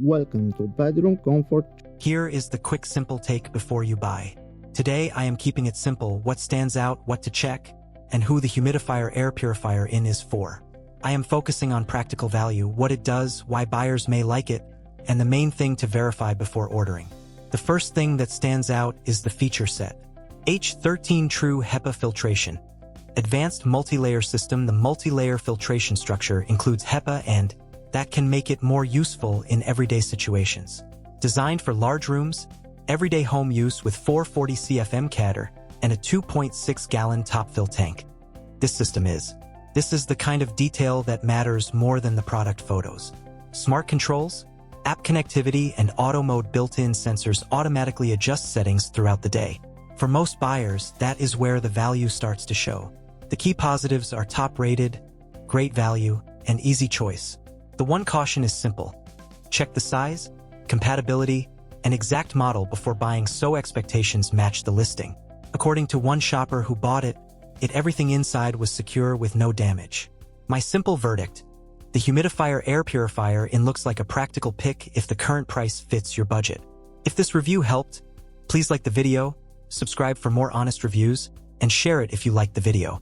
Welcome to Bedroom Comfort. Here is the quick simple take before you buy. Today I am keeping it simple: what stands out, what to check, and who the humidifier air purifier in is for. I am focusing on practical value, what it does, why buyers may like it, and the main thing to verify before ordering. The first thing that stands out is the feature set. H13 True HEPA filtration. Advanced multi-layer system. The multi-layer filtration structure includes HEPA and that can make it more useful in everyday situations. Designed for large rooms, everyday home use with 440 CFM cadder and a 2.6-gallon top fill tank. This is the kind of detail that matters more than the product photos. Smart controls, app connectivity, and auto mode built-in sensors automatically adjust settings throughout the day. For most buyers, that is where the value starts to show. The key positives are top-rated, great value, and easy choice. The one caution is simple. Check the size, compatibility, and exact model before buying so expectations match the listing. According to one shopper who bought it, everything inside was secure with no damage. My simple verdict: the humidifier air purifier looks like a practical pick if the current price fits your budget. If this review helped, please like the video, subscribe for more honest reviews, and share it if you liked the video.